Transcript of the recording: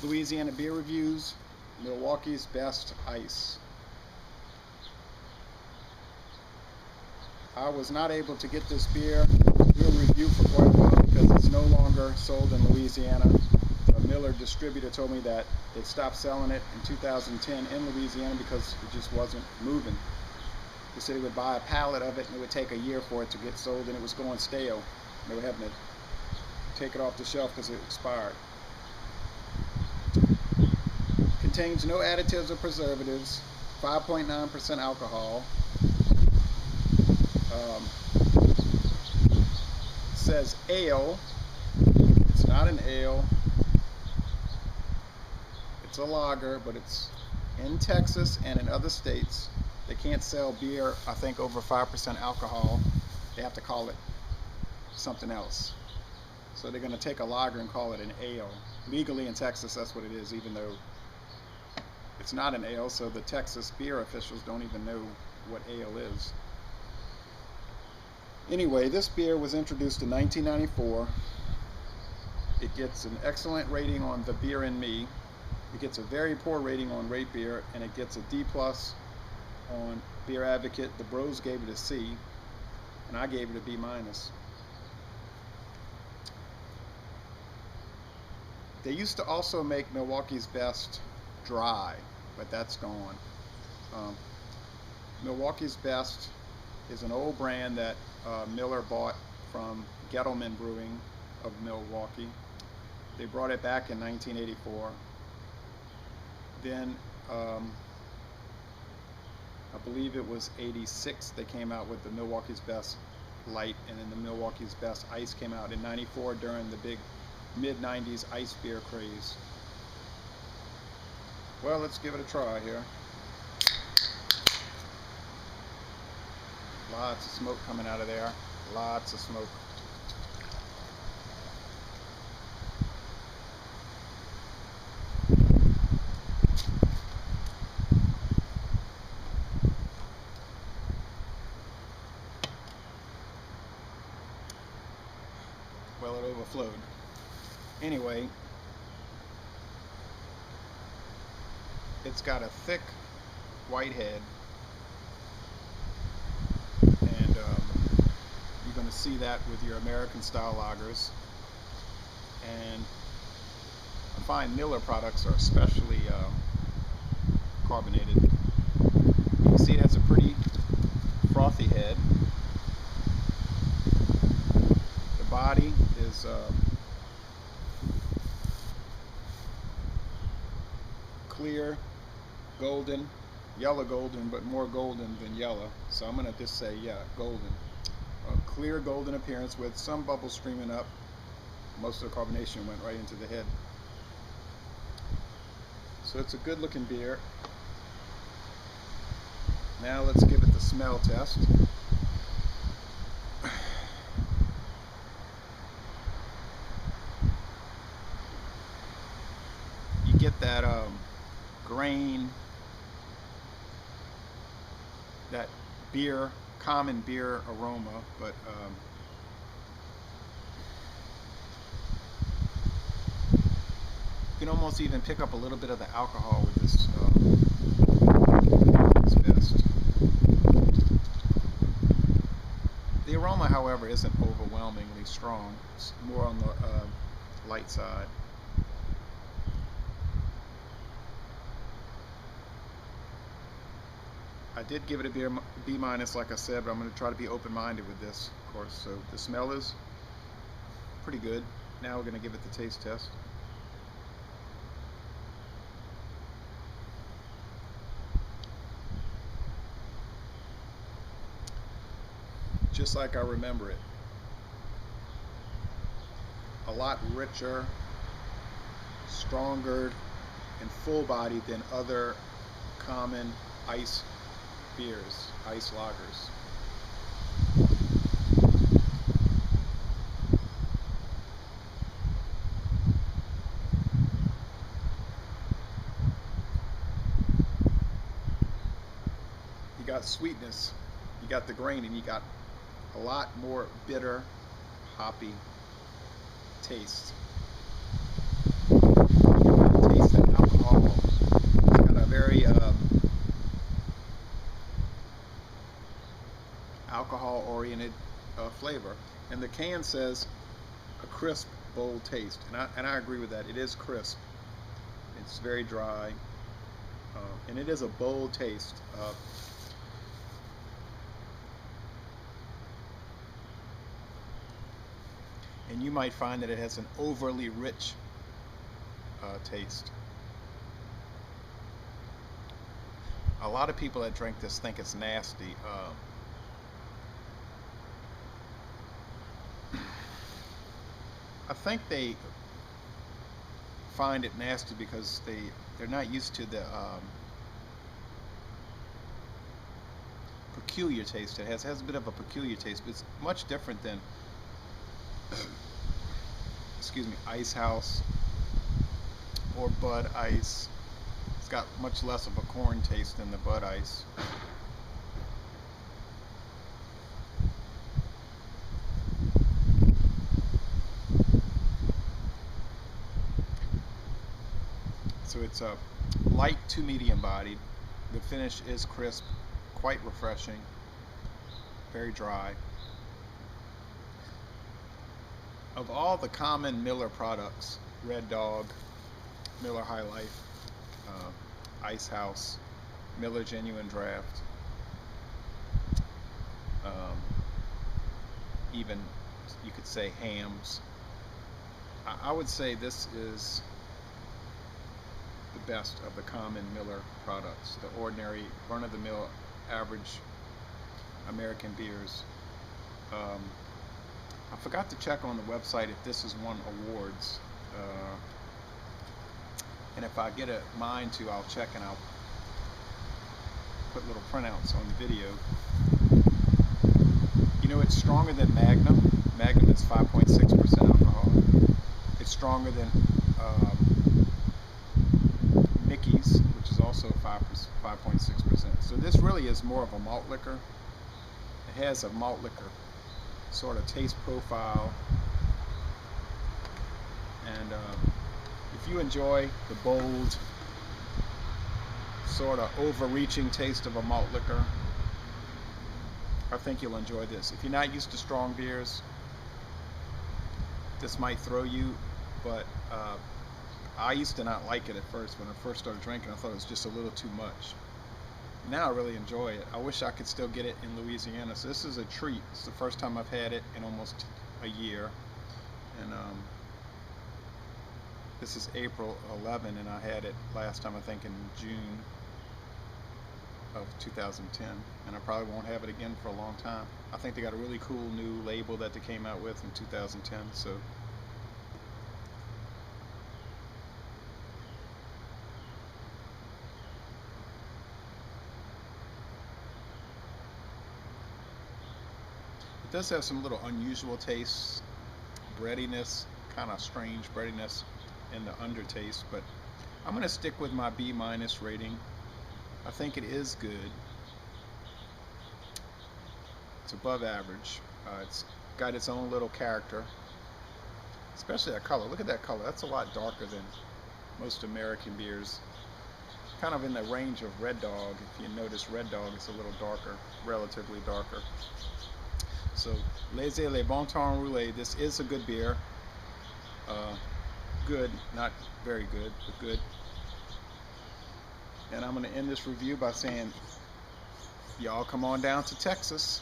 Louisiana beer reviews, Milwaukee's best ice. I was not able to get this beer review for quite a while because it's no longer sold in Louisiana. A Miller distributor told me that they stopped selling it in 2010 in Louisiana because it just wasn't moving. They said they would buy a pallet of it and it would take a year for it to get sold, and it was going stale. They were having to take it off the shelf because it expired. Contains no additives or preservatives, 5.9% alcohol. Says ale. It's not an ale. It's a lager, but it's in Texas and in other states. They can't sell beer, I think, over 5% alcohol. They have to call it something else. So they're going to take a lager and call it an ale. Legally in Texas, that's what it is, even though it's not an ale, so the Texas beer officials don't even know what ale is. Anyway, this beer was introduced in 1994. It gets an excellent rating on The Beer and Me. It gets a very poor rating on Rate Beer, and it gets a D+ on Beer Advocate. The Bros gave it a C, and I gave it a B-. They used to also make Milwaukee's Best dry, but that's gone. Milwaukee's Best is an old brand that Miller bought from Gettleman Brewing of Milwaukee. They brought it back in 1984. Then I believe it was 86 they came out with the Milwaukee's Best Light, and then the Milwaukee's Best Ice came out in 94 during the big mid-90s ice beer craze. Well, let's give it a try here. Lots of smoke coming out of there. Lots of smoke. Well, it overflowed. Anyway, it's got a thick white head, and you're going to see that with your American style lagers. And I find Miller products are especially carbonated. You can see it has a pretty frothy head. The body is clear, golden, yellow golden, but more golden than yellow. So I'm going to just say, yeah, golden. A clear golden appearance with some bubbles streaming up. Most of the carbonation went right into the head. So it's a good looking beer. Now let's give it the smell test. You get that grain, that beer, common beer aroma, but you can almost even pick up a little bit of the alcohol with this Best. The aroma, however, isn't overwhelmingly strong. It's more on the light side. I did give it a B-, like I said, but I'm going to try to be open-minded with this, of course. So the smell is pretty good. Now we're going to give it the taste test. Just like I remember it. A lot richer, stronger, and full-bodied than other common ice beers, ice lagers. You got sweetness, you got the grain, and you got a lot more bitter, hoppy taste. And the can says a crisp, bold taste, and I agree with that. It is crisp. It's very dry, and it is a bold taste. And you might find that it has an overly rich taste. A lot of people that drink this think it's nasty. I think they find it nasty because they're not used to the peculiar taste it has. It has a bit of a peculiar taste, but it's much different than excuse me, Ice House or Bud Ice. It's got much less of a corn taste than the Bud Ice. So it's a light to medium bodied. The finish is crisp, quite refreshing, very dry. Of all the common Miller products, Red Dog, Miller High Life, Ice House, Miller Genuine Draft, even you could say Hams, I would say this is the best of the common Miller products, the ordinary, run-of-the-mill, average American beers. I forgot to check on the website if this has won awards, and if I get mine to, I'll check and I'll put little printouts on the video. You know, it's stronger than Magnum. Magnum is 5.6% alcohol. It's stronger than Mickey's, which is also 5.6%. So this really is more of a malt liquor. It has a malt liquor sort of taste profile, and if you enjoy the bold, sort of overreaching taste of a malt liquor, I think you'll enjoy this. If you're not used to strong beers, this might throw you, but I used to not like it at first. When I first started drinking, I thought it was just a little too much. Now I really enjoy it. I wish I could still get it in Louisiana. So this is a treat. It's the first time I've had it in almost a year. And this is April 11, and I had it last time I think in June of 2010. And I probably won't have it again for a long time. I think they got a really cool new label that they came out with in 2010. So it does have some little unusual tastes, breadiness, kind of strange breadiness in the undertaste, but I'm going to stick with my B- rating. I think it is good. It's above average. It's got its own little character, especially that color. Look at that color. That's a lot darker than most American beers. Kind of in the range of Red Dog. If you notice, Red Dog is a little darker, relatively darker. So, Laissez les bon temps rouler. This is a good beer. Good, not very good, but good. And I'm going to end this review by saying, y'all come on down to Texas.